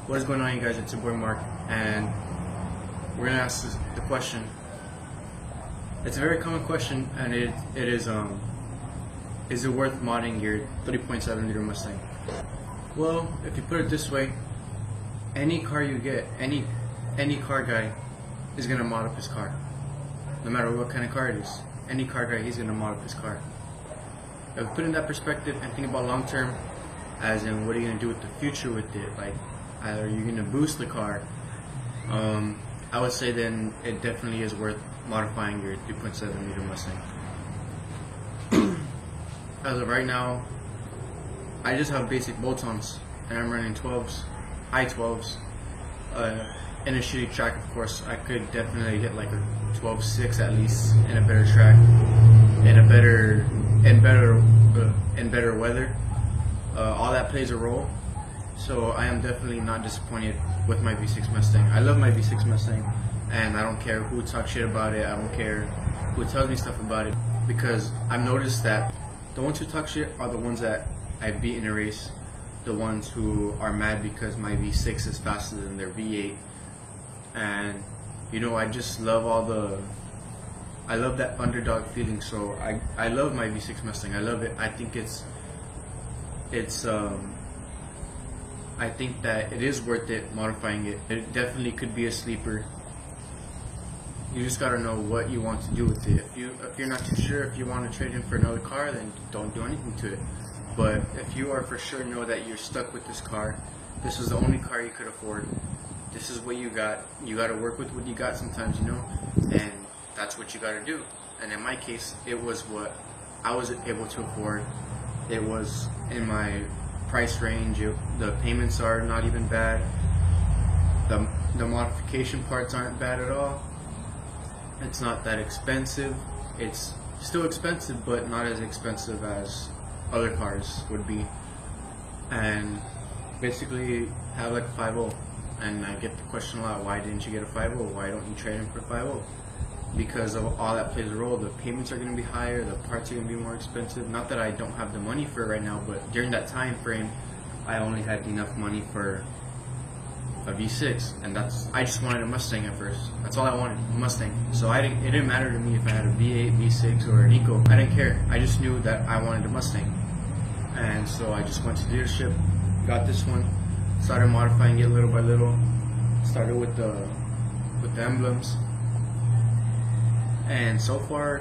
What is going on, you guys? It's your boy Mark, and we're gonna ask the question. It's a very common question, and it is it worth modding your 3.7 liter Mustang? Well, if you put it this way, any car you get, any car guy is gonna mod up his car, no matter what kind of car it is. Any car guy, he's gonna mod up his car. If you put it in that perspective and think about long term, as in what are you gonna do with the future with it, like are you gonna boost the car? I would say then it definitely is worth modifying your 3.7 liter Mustang. As of right now, I just have basic bolt-ons and I'm running 12s, high 12s. In a shitty track, of course, I could definitely hit like a 12.6 at least in a better track, in better weather. All that plays a role. So I am definitely not disappointed with my V6 Mustang. I love my V6 Mustang, and I don't care who talks shit about it. I don't care who tells me stuff about it, because I've noticed that the ones who talk shit are the ones that I beat in a race, the ones who are mad because my V6 is faster than their V8. And you know, I just love I love that underdog feeling. So I love my V6 Mustang. I love it. I think I think that it is worth it modifying it. It definitely could be a sleeper. You just gotta know what you want to do with it. If you're not too sure if you want to trade in for another car, then don't do anything to it. But if you are for sure, know that you're stuck with this car. This is the only car you could afford. This is what you got. You gotta work with what you got sometimes, you know, and that's what you gotta do. And in my case, it was what I was able to afford. It was in my price range. The payments are not even bad. The modification parts aren't bad at all. It's not that expensive. It's still expensive, but not as expensive as other cars would be. And basically have like a 5.0. And I get the question a lot, why didn't you get a 5.0? Why don't you trade in for a 5.0? Because of all that plays a role. The payments are going to be higher, the parts are going to be more expensive. Not that I don't have the money for it right now, but during that time frame, I only had enough money for a V6, and I just wanted a Mustang at first. That's all I wanted, a Mustang. So it didn't matter to me if I had a V8, V6, or an Eco. I didn't care. I just knew that I wanted a Mustang, and so I just went to dealership, got this one, started modifying it little by little. Started with the emblems. And so far,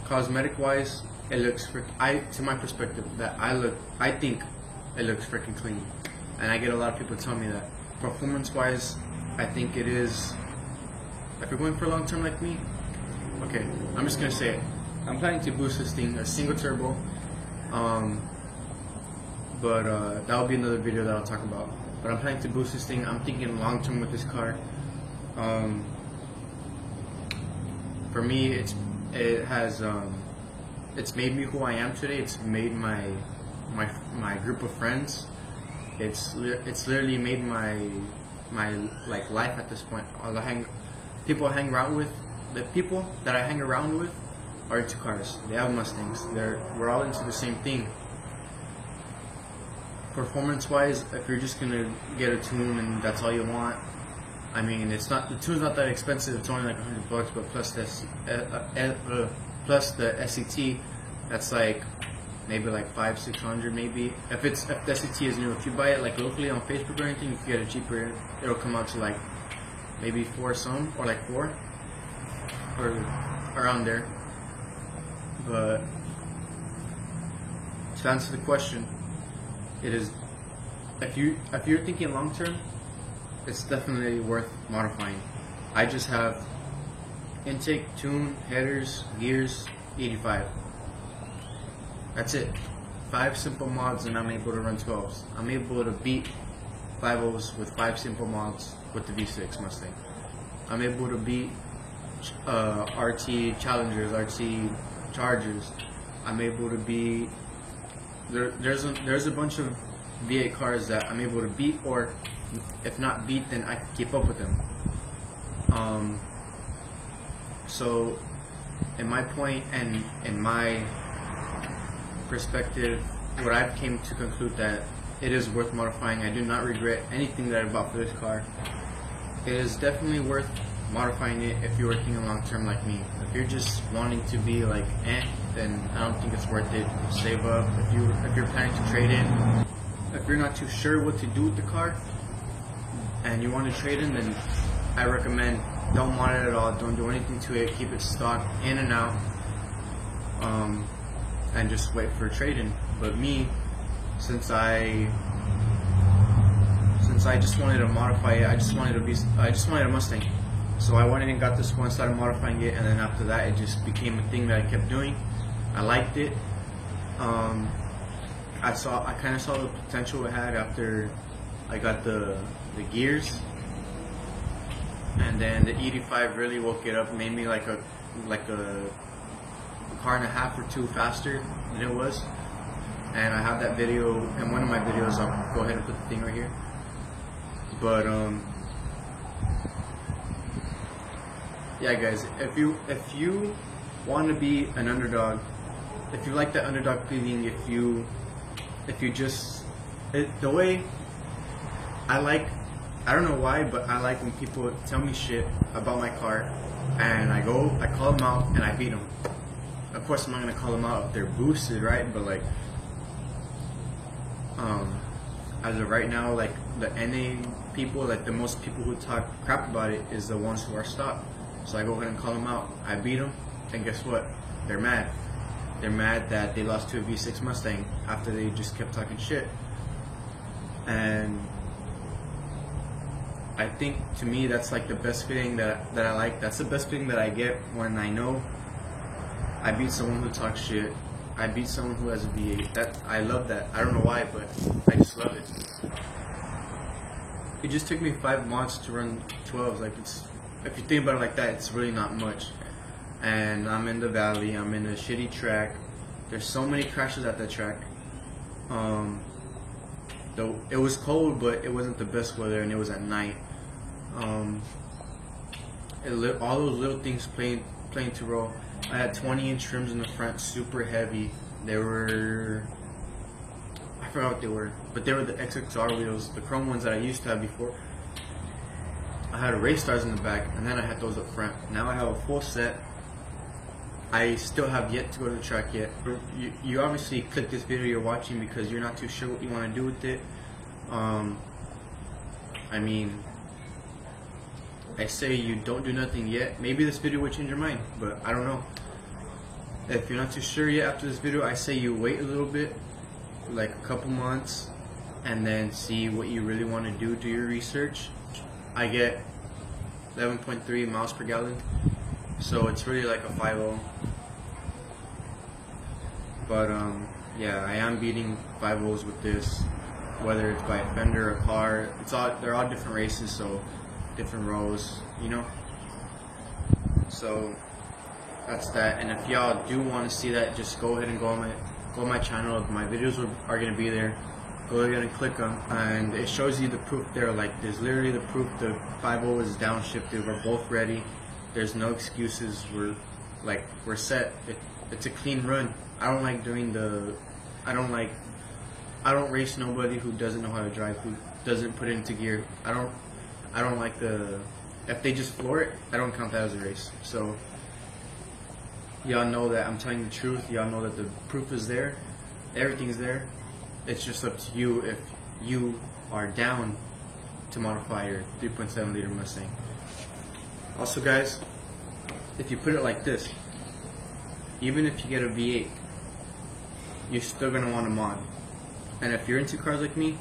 cosmetic wise, it looks to my perspective, I think it looks freaking clean. And I get a lot of people telling me that. Performance wise, I think it is, if you're going for long term like me, okay, I'm just gonna say it. I'm planning to boost this thing, a single turbo, but that'll be another video that I'll talk about. But I'm planning to boost this thing. I'm thinking long term with this car. For me, it's made me who I am today. It's made my group of friends. It's literally made my like life at this point. People I hang around with, the people that I hang around with are into cars. They have Mustangs. We're all into the same thing. Performance wise, if you're just gonna get a tune and that's all you want, I mean, the tune's not that expensive. It's only like $100, but plus the SET, that's like maybe like $500-600 maybe. If the SET is new, if you buy it like locally on Facebook or anything, if you get it cheaper, it'll come out to like maybe 4 some, or like 4, or around there. But to answer the question, it is, if you're thinking long term, it's definitely worth modifying. I just have intake, tune, headers, gears, 85. That's it. 5 simple mods, and I'm able to run 12s. I'm able to beat 5.0s with 5 simple mods with the V6 Mustang. I'm able to beat RT Challengers, RT Chargers. I'm able to beat. There's a bunch of V8 cars that I'm able to beat, or if not beat, then I can keep up with them. So in my point and in my perspective, what I've came to conclude that it is worth modifying. I do not regret anything that I bought for this car. It is definitely worth modifying it if you're working a long term like me. If you're just wanting to be like then I don't think it's worth it. Save up. If you're planning to trade in, if you're not too sure what to do with the car and you want to trade in, then I recommend don't mod it at all. Don't do anything to it. Keep it stock in and out, and just wait for a trade-in. But me, since I just wanted to modify it, I just wanted a Mustang. So I went in and got this one, started modifying it, and then after that, it just became a thing that I kept doing. I liked it. I kind of saw the potential it had after I got the gears, and then the ED5 really woke it up, made me like a car and a half or two faster than it was. And I have that video in one of my videos. I'll go ahead and put the thing right here. But yeah, guys, if you want to be an underdog, if you like that underdog feeling, if you just the way I like, I don't know why, but I like when people tell me shit about my car, and I call them out, and I beat them. Of course, I'm not gonna call them out if they're boosted, right? But like, as of right now, like the NA people, like the most people who talk crap about it is the ones who are stock. So I go ahead and call them out. I beat them, and guess what? They're mad. They're mad that they lost to a V6 Mustang after they just kept talking shit. And I think, to me, that's like the best feeling that I like. That's the best feeling that I get when I know I beat someone who talks shit. I beat someone who has a V8. I love that. I don't know why, but I just love it. It just took me 5 months to run 12s. Like, if you think about it like that, it's really not much. And I'm in the valley. I'm in a shitty track. There's so many crashes at that track. Though it was cold, but it wasn't the best weather, and it was at night. All those little things playing to roll. I had 20-inch trims in the front, super heavy. They were, I forgot what they were, but they were the XXR wheels, the chrome ones that I used to have before. I had race stars in the back, and then I had those up front. Now I have a full set. I still have yet to go to the track yet. You obviously click this video you're watching because you're not too sure what you want to do with it. I mean, I say you don't do nothing yet. Maybe this video would change your mind, but I don't know. If you're not too sure yet after this video, I say you wait a little bit, like a couple months, and then see what you really want to do your research. I get 11.3 miles per gallon, so it's really like a 5.0. But yeah, I am beating 5.0s with this, whether it's by a fender, a car. They're all different races, so different rows, you know. So that's that. And if y'all do want to see that, just go ahead and go on my channel. My videos are gonna be there. Go ahead and click them, and it shows you the proof there. Like, there's literally the proof. The 5.0 is downshifted. We're both ready. There's no excuses. We're set. It's a clean run. I don't like doing I don't race nobody who doesn't know how to drive, who doesn't put it into gear. I don't like if they just floor it, I don't count that as a race. So y'all know that I'm telling the truth. Y'all know that the proof is there. Everything's there. It's just up to you if you are down to modify your 3.7 liter Mustang. Also, guys, if you put it like this, even if you get a V8, you're still gonna want to mod. And if you're into cars like me,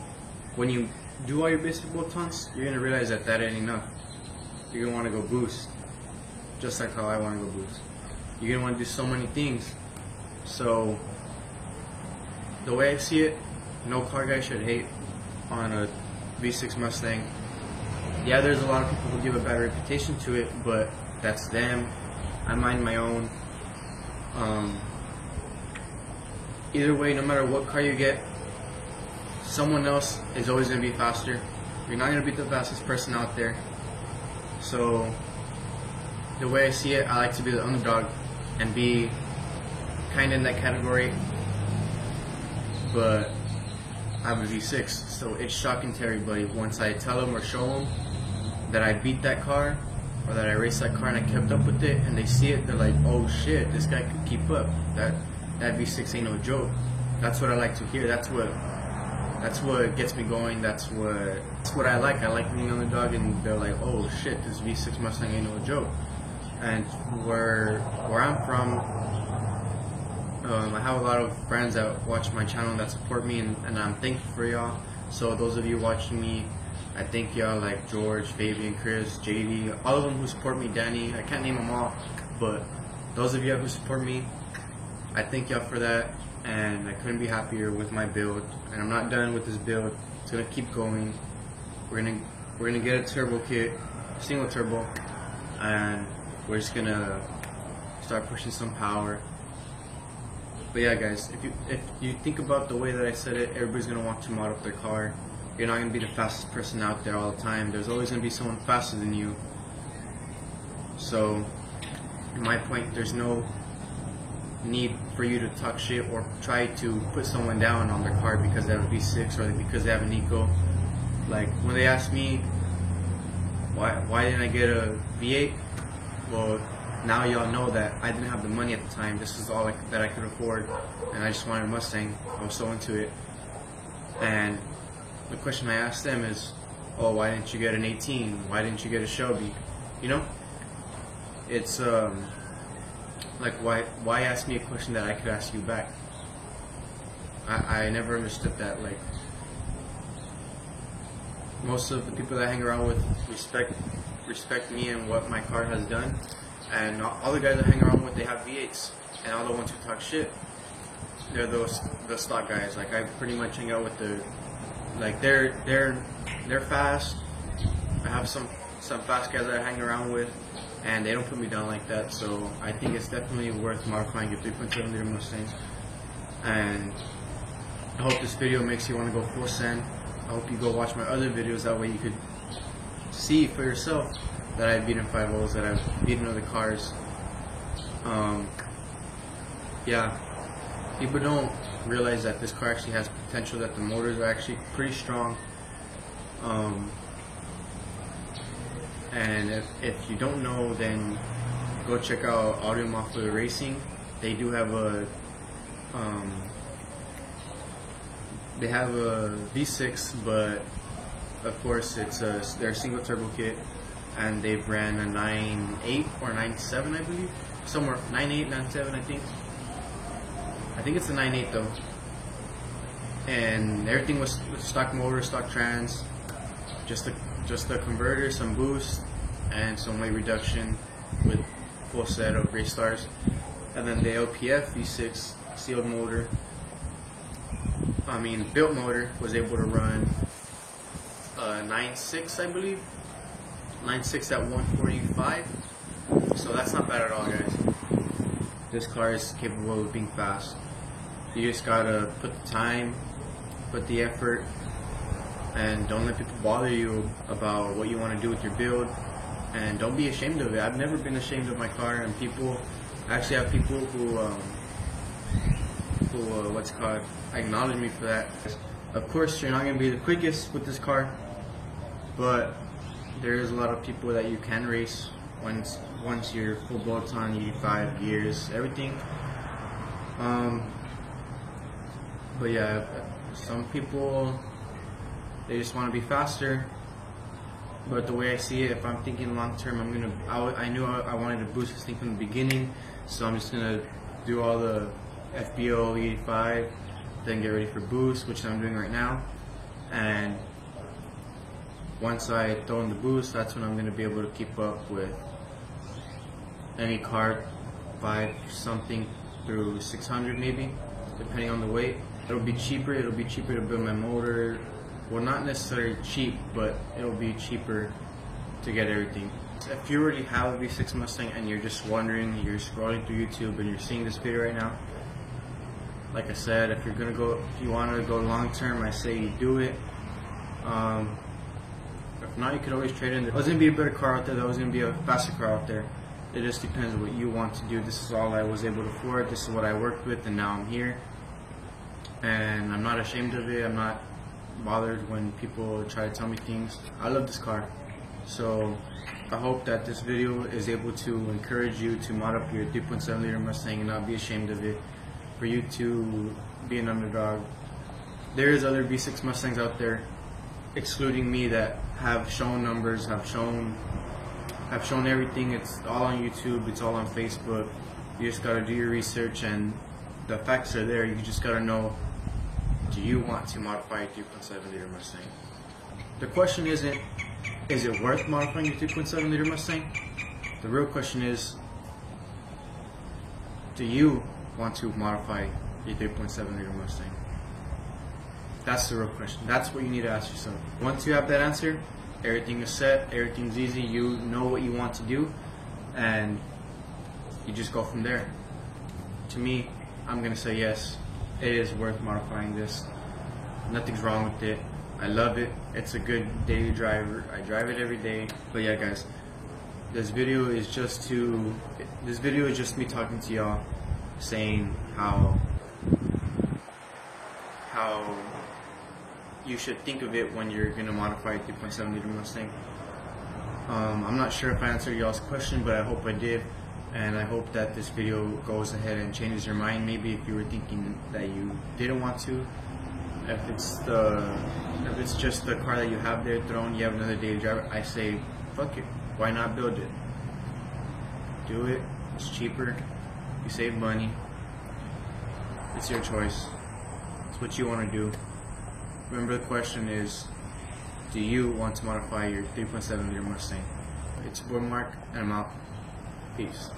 when you do all your basic bolt-ons, you're gonna realize that ain't enough. You're gonna want to go boost, just like how I want to go boost. You're gonna want to do so many things. So the way I see it, no car guy should hate on a V6 Mustang. Yeah, there's a lot of people who give a bad reputation to it, but that's them. I mind my own. Either way, no matter what car you get, someone else is always going to be faster. You're not going to be the fastest person out there. So the way I see it, I like to be the underdog and be kind of in that category. but I have a V6, so it's shocking to everybody. Once I tell them or show them that I beat that car, or that I raced that car and I kept up with it, and they see it, they're like, oh shit, this guy could keep up. That V6 ain't no joke. That's what I like to hear. That's what gets me going. That's what I like. I like being on the dog, and they're like, oh shit, this V6 Mustang ain't no joke. And where I'm from, I have a lot of friends that watch my channel that support me, and I'm thankful for y'all. So those of you watching me, I thank y'all, like George, Fabian, Chris, JD, all of them who support me, Danny. I can't name them all, but those of you who support me, I thank y'all for that. And I couldn't be happier with my build. And I'm not done with this build. It's gonna keep going. We're gonna get a turbo kit, single turbo, and we're just gonna start pushing some power. But yeah, guys, if you think about the way that I said it, everybody's gonna want to mod up their car. You're not gonna be the fastest person out there all the time. There's always gonna be someone faster than you. So, in my point, there's no need for you to talk shit or try to put someone down on their car because they have a V6 or because they have an Eco. Like, when they ask me why didn't I get a V8, well, now y'all know that I didn't have the money at the time. This is all that I could afford, and I just wanted a Mustang. I was so into it. And the question I asked them is, oh, why didn't you get an 18? Why didn't you get a Shelby? You know, it's like, why ask me a question that I could ask you back? I never understood that. Like, most of the people that I hang around with respect me and what my car has done, and all the guys I hang around with, they have V8s, and all the ones who talk shit, they're the stock guys. Like, I pretty much hang out with they're fast. I have some fast guys that I hang around with, and they don't put me down like that. So I think it's definitely worth modifying your 3.7 liter Mustang. And I hope this video makes you want to go full send. I hope you go watch my other videos. That way you could see for yourself that I've beaten 5.0s, that I've beaten other cars. Yeah, people don't realize that this car actually has potential, that the motors are actually pretty strong. And if you don't know, then go check out Audio Mafia Racing. They do have a V6, but of course it's their single turbo kit, and they've ran a 9.8 or 9.7, I believe, somewhere 9.8, 9.7, I think it's a 9.8 though. And everything was stock motor, stock trans, just a converter, some boost, and some weight reduction with full set of race stars. And then the LPF V6 sealed motor, built motor, was able to run 9.6, I believe, 9.6 at 145. So that's not bad at all, guys. This car is capable of being fast. You just gotta put the time, put the effort, and don't let people bother you about what you want to do with your build, and don't be ashamed of it. I've never been ashamed of my car, and I actually have people who acknowledge me for that. Of course, you're not going to be the quickest with this car, but there is a lot of people that you can race once you're full bolts on, 85 gears, everything. But yeah, some people, they just want to be faster. But the way I see it, if I'm thinking long term, I knew I wanted to boost this thing from the beginning, so I'm just gonna do all the FBO 85, then get ready for boost, which I'm doing right now. And once I throw in the boost, that's when I'm gonna be able to keep up with any car, 5 something through 600 maybe, depending on the weight. It'll be cheaper to build my motor. Well, not necessarily cheap, but it'll be cheaper to get everything. If you already have a V6 Mustang and you're just wondering, you're scrolling through YouTube and you're seeing this video right now, like I said, if you want to go long term, I say you do it. If not, you could always trade in. There was gonna be a better car out there. There was gonna be a faster car out there. It just depends on what you want to do. This is all I was able to afford. This is what I worked with, and now I'm here. and I'm not ashamed of it. I'm not bothered when people try to tell me things. I love this car. So I hope that this video is able to encourage you to mod up your 3.7 liter Mustang and not be ashamed of it, for you to be an underdog. There is other V6 Mustangs out there, excluding me, that have shown numbers, have shown everything. It's all on YouTube, it's all on Facebook. You just gotta do your research and the facts are there. You just gotta know, do you want to modify a 3.7 liter Mustang? The question isn't, is it worth modifying your 3.7 liter Mustang? The real question is, do you want to modify your 3.7 liter Mustang? That's the real question. That's what you need to ask yourself. Once you have that answer, everything is set, everything's easy, you know what you want to do, and you just go from there. To me, I'm gonna say yes, it is worth modifying this. Nothing's wrong with it. I love it. It's a good daily driver. I drive it every day. But yeah, guys, this video is just me talking to y'all, saying how you should think of it when you're gonna modify a 3.7 liter Mustang. I'm not sure if I answered y'all's question, but I hope I did, and I hope that this video goes ahead and changes your mind. Maybe if you were thinking that you didn't want to, if it's just the car that you have there thrown, you have another daily driver, I say fuck it. Why not build it? Do it. It's cheaper. You save money. It's your choice. It's what you want to do. Remember, the question is, do you want to modify your 3.7 liter Mustang? It's your boy Mark, and I'm out. Peace.